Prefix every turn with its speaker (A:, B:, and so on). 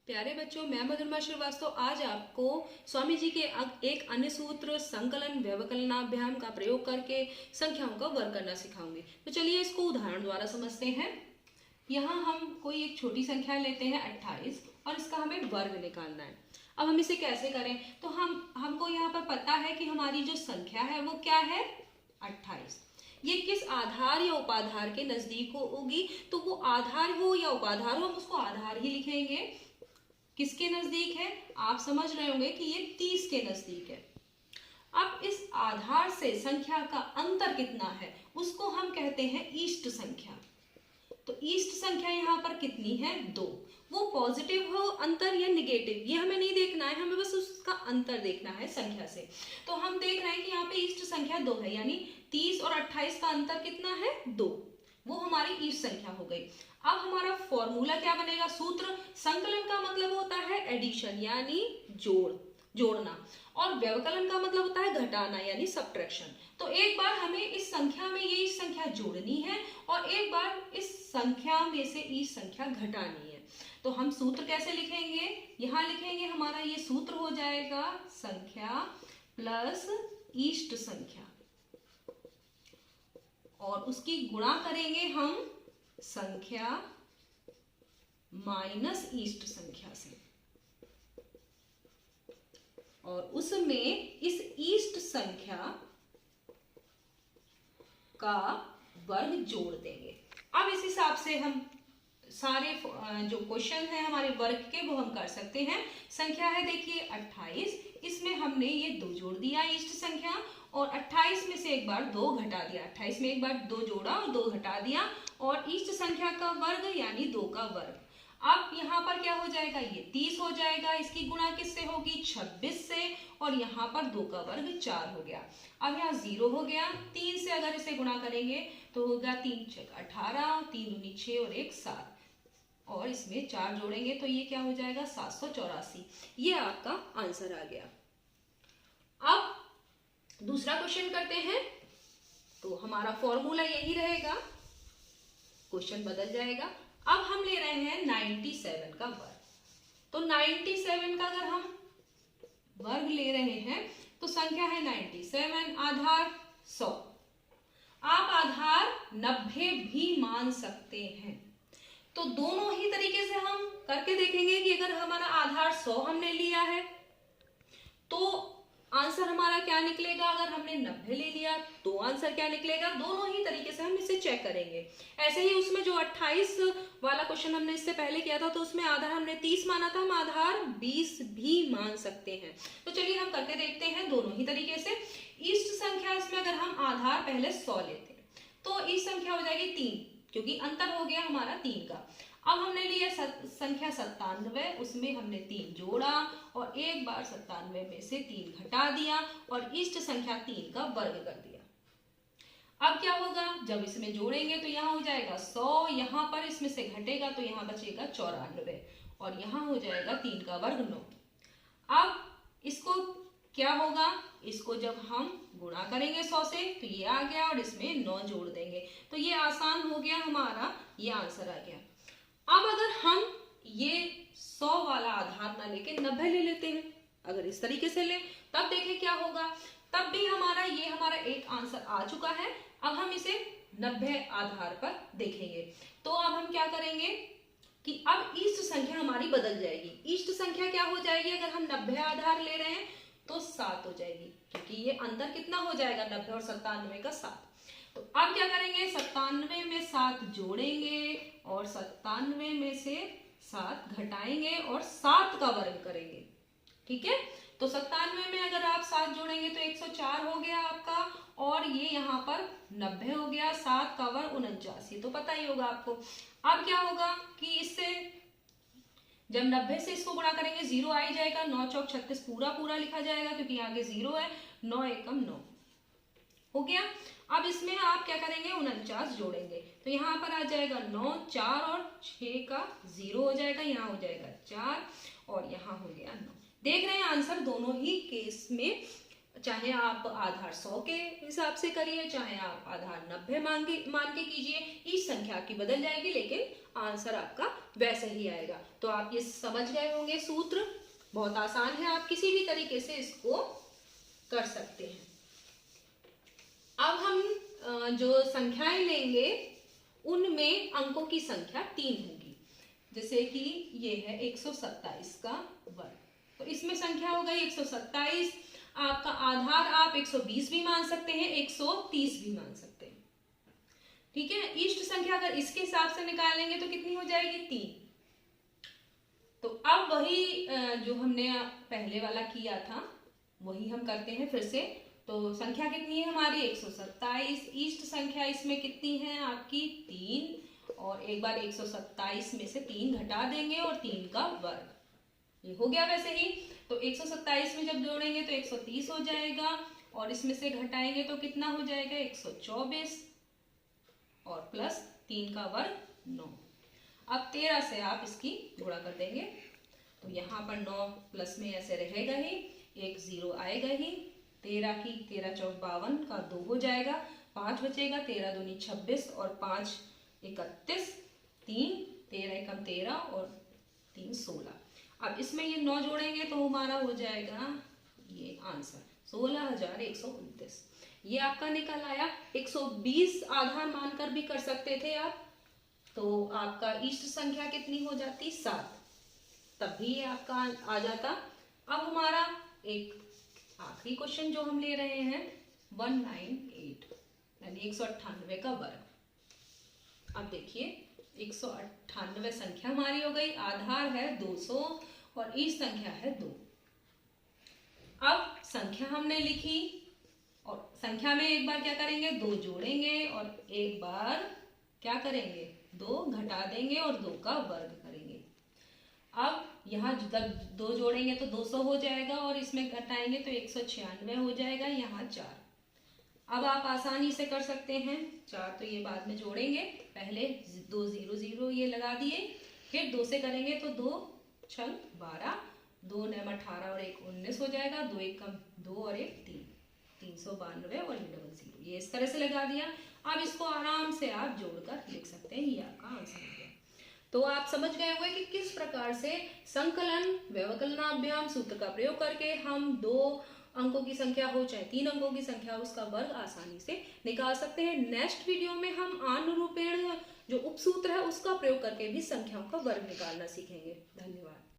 A: प्यारे बच्चों, मैं मधुरमा श्रीवास्तव आज आपको स्वामी जी के एक अन्य सूत्र संकलन व्यवकलनाभ्याम का प्रयोग करके संख्याओं का वर्ग करना सिखाऊंगी। तो चलिए इसको उदाहरण द्वारा समझते हैं। यहाँ हम कोई एक छोटी संख्या लेते हैं 28 और इसका हमें वर्ग निकालना है। अब हम इसे कैसे करें? तो हमको यहाँ पर पता है कि हमारी जो संख्या है वो क्या है, 28। ये किस आधार या उपाधार के नजदीक होगी, तो वो आधार हो या उपाधार हो हम उसको आधार ही लिखेंगे। किसके नजदीक है? आप समझ रहे होंगे कि ये 30 के नजदीक है। अब इस आधार से संख्या का अंतर कितना है उसको हम कहते हैं ईष्ट संख्या। तो ईष्ट संख्या यहाँ पर कितनी है? 2। वो पॉजिटिव हो अंतर या निगेटिव ये हमें नहीं देखना है, हमें बस उसका अंतर देखना है संख्या से। तो हम देख रहे हैं कि यहाँ पे ईष्ट संख्या 2 है, यानी 30 और 28 का अंतर कितना है? 2। वो हमारी ईष्ट संख्या हो गई। अब हमारा फॉर्मूला क्या बनेगा? सूत्र संकलन का मतलब होता है एडिशन यानी जोड़ना, और व्यवकलन का मतलब होता है घटाना यानी सब्ट्रैक्शन। तो एक बार हमें इस संख्या में ये इस संख्या जोड़नी है और एक बार इस संख्या में से इस संख्या घटानी है। तो हम सूत्र कैसे लिखेंगे? यहाँ लिखेंगे, हमारा ये सूत्र हो जाएगा संख्या प्लस ईष्ट संख्या, और उसकी गुणा करेंगे हम संख्या माइनस ईष्ट संख्या से, और उसमें इस ईष्ट संख्या का वर्ग जोड़ देंगे। अब इस हिसाब से हम सारे जो क्वेश्चन है हमारे वर्ग के वो हम कर सकते हैं। संख्या है देखिए 28, इसमें हमने ये 2 जोड़ दिया ईष्ट संख्या, और 28 में से एक बार 2 घटा दिया। 28 में एक बार 2 जोड़ा और 2 घटा दिया, और ईष्ट संख्या का वर्ग यानी 2 का वर्ग। अब यहाँ पर क्या हो जाएगा? ये 30 हो जाएगा। इसकी गुणा किससे होगी? 26 से, और यहाँ पर 2 का वर्ग 4 हो गया। अब यहाँ 0 हो गया। 3 से अगर इसे गुणा करेंगे तो होगा 3 × 18, 3 दूनी 6 और 1 7, और इसमें 4 जोड़ेंगे तो ये क्या हो जाएगा? 784। ये आपका आंसर आ गया। अब दूसरा क्वेश्चन करते हैं। तो हमारा फॉर्मूला यही रहेगा, क्वेश्चन बदल जाएगा। अब हम ले रहे हैं 97 का वर्ग। तो 97 का अगर हम वर्ग ले रहे हैं तो संख्या है 97, आधार 100। आप आधार 90 भी मान सकते हैं। तो दोनों ही तरीके से हम करके देखेंगे कि अगर हमारा आधार 100 हमने लिया है तो आंसर हमारा क्या निकलेगा, अगर हमने 90 ले लिया तो आंसर क्या निकलेगा। दोनों ही तरीके से हम इसे चेक करेंगे। ऐसे ही उसमें जो 28 वाला क्वेश्चन हमने इससे पहले किया था तो उसमें आधार हमने 30 माना था, हम आधार 20 भी मान सकते हैं। तो चलिए हम करके देखते हैं दोनों ही तरीके से। ईष्ट संख्या इसमें अगर हम आधार पहले 100 लेते हैं तो ईष्ट संख्या हो जाएगी 3, क्योंकि अंतर हो गया हमारा 3 का। अब हमने लिया संख्या 97, उसमें हमने 3 जोड़ा और एक बार 97 में से 3 घटा दिया और ईष्ट संख्या 3 का वर्ग कर दिया। अब क्या होगा? जब इसमें जोड़ेंगे तो यहाँ हो जाएगा 100, यहाँ पर इसमें से घटेगा तो यहाँ बचेगा 94, और यहाँ हो जाएगा 3 का वर्ग 9। अब इसको क्या होगा? इसको जब हम गुणा करेंगे 100 से तो ये आ गया और इसमें 9 जोड़ देंगे तो ये आसान हो गया, हमारा ये आंसर आ गया। अब अगर हम ये 100 वाला आधार ना लेके 90 ले लेते हैं, अगर इस तरीके से ले तब देखें क्या होगा। तब भी हमारा एक आंसर आ चुका है। अब हम इसे 90 आधार पर देखेंगे। तो अब हम क्या करेंगे कि अब ईष्ट संख्या हमारी बदल जाएगी। ईष्ट संख्या क्या हो जाएगी? अगर हम 90 आधार ले रहे हैं तो 7 हो जाएगी, क्योंकि ये अंतर कितना हो जाएगा? 90 और 97 का 7। तो अब क्या करेंगे? 97 में 7 जोड़ेंगे और 97 में से 7 घटाएंगे और 7 का वर्ग करेंगे। ठीक है, तो 97 में अगर आप 7 जोड़ेंगे तो 104 हो गया आपका, और ये यहाँ पर 90 हो गया। 7 का वर्ग 49, तो पता ही होगा आपको। अब क्या होगा कि इससे जब 90 से इसको गुणा करेंगे 0 आ ही जाएगा। 9 × 4 = 36 पूरा लिखा जाएगा, क्योंकि आगे 0 है। 9 × 1 = 9 हो गया। अब इसमें आप क्या करेंगे? 49 जोड़ेंगे तो यहाँ पर आ जाएगा 9, 4 और 6 का 0 हो जाएगा, यहाँ हो जाएगा 4 और यहाँ हो गया 9। देख रहे हैं आंसर दोनों ही केस में चाहे आप आधार 100 के हिसाब से करिए, चाहे आप आधार 90 मान के कीजिए, इस संख्या आपकी बदल जाएगी लेकिन आंसर आपका वैसे ही आएगा। तो आप ये समझ गए होंगे सूत्र, बहुत आसान है, आप किसी भी तरीके से इसको कर सकते हैं। अब हम जो संख्याएं लेंगे उनमें अंकों की संख्या 3 होगी। जैसे कि ये है 127 का वर्ग, तो इसमें संख्या हो गई 127। आपका आधार आप 120 भी मान सकते हैं, 130 भी मान सकते हैं, ठीक है। इष्ट संख्या अगर इसके हिसाब से निकालेंगे तो कितनी हो जाएगी 3। तो अब वही जो हमने पहले वाला किया था वही हम करते हैं फिर से। तो संख्या कितनी है हमारी 127, इष्ट संख्या इसमें कितनी है आपकी 3, और एक बार 127 में से 3 घटा देंगे और 3 का वर्ग, ये हो गया वैसे ही। तो 127 में जब जोड़ेंगे तो 130 हो जाएगा, और इसमें से घटाएंगे तो कितना हो जाएगा 124, और प्लस 3 का वर्ग 9। अब 13 से आप इसकी गुणा कर देंगे, तो यहाँ पर 9 प्लस में ऐसे रहेगा ही, एक 0 आएगा ही। 13 की 13 चौक 52 का 2 हो जाएगा, 5 बचेगा, 13 दूनी 26 और 5 31, 3 13 एकम 13 और 3 16। अब इसमें ये 9 जोड़ेंगे तो हमारा हो जाएगा ये आंसर 16,129। ये आपका निकल आया। 120 आधार मानकर भी कर सकते थे आप, तो आपका इष्ट संख्या कितनी हो जाती 7, तब भी ये आपका आ जाता। अब हमारा एक आखिरी क्वेश्चन जो हम ले रहे हैं 198 यानी 198 का वर्ग। अब देखिए 198 संख्या हमारी हो गई, आधार है 200 और इष्ट संख्या है 2। अब संख्या हमने लिखी और संख्या में एक बार क्या करेंगे 2 जोड़ेंगे और एक बार क्या करेंगे 2 घटा देंगे और 2 का वर्ग करेंगे। अब यहाँ जब 2 जोड़ेंगे तो 200 हो जाएगा और इसमें घटाएंगे तो 196 हो जाएगा, यहाँ 4। अब आप आसानी से कर सकते हैं, 4 तो ये बाद में जोड़ेंगे, पहले 2 0 0 ये लगा दिए, फिर 2 से करेंगे तो 2 6 12, 2 9 18 और 1 19 हो जाएगा, 2 1 कम 2 और 1 3, 392 और 0 ये इस तरह से लगा दिया। अब इसको आराम से आप जोड़कर लिख सकते हैं, ये आपका आंसर हो गया। तो आप समझ गए होंगे कि किस प्रकार से संकलन व्यवकलनाभ्याम सूत्र का प्रयोग करके हम 2 अंकों की संख्या हो चाहे 3 अंकों की संख्या हो उसका वर्ग आसानी से निकाल सकते हैं। नेक्स्ट वीडियो में हम अनुरूपेण जो उपसूत्र है उसका प्रयोग करके भी संख्याओं का वर्ग निकालना सीखेंगे। धन्यवाद।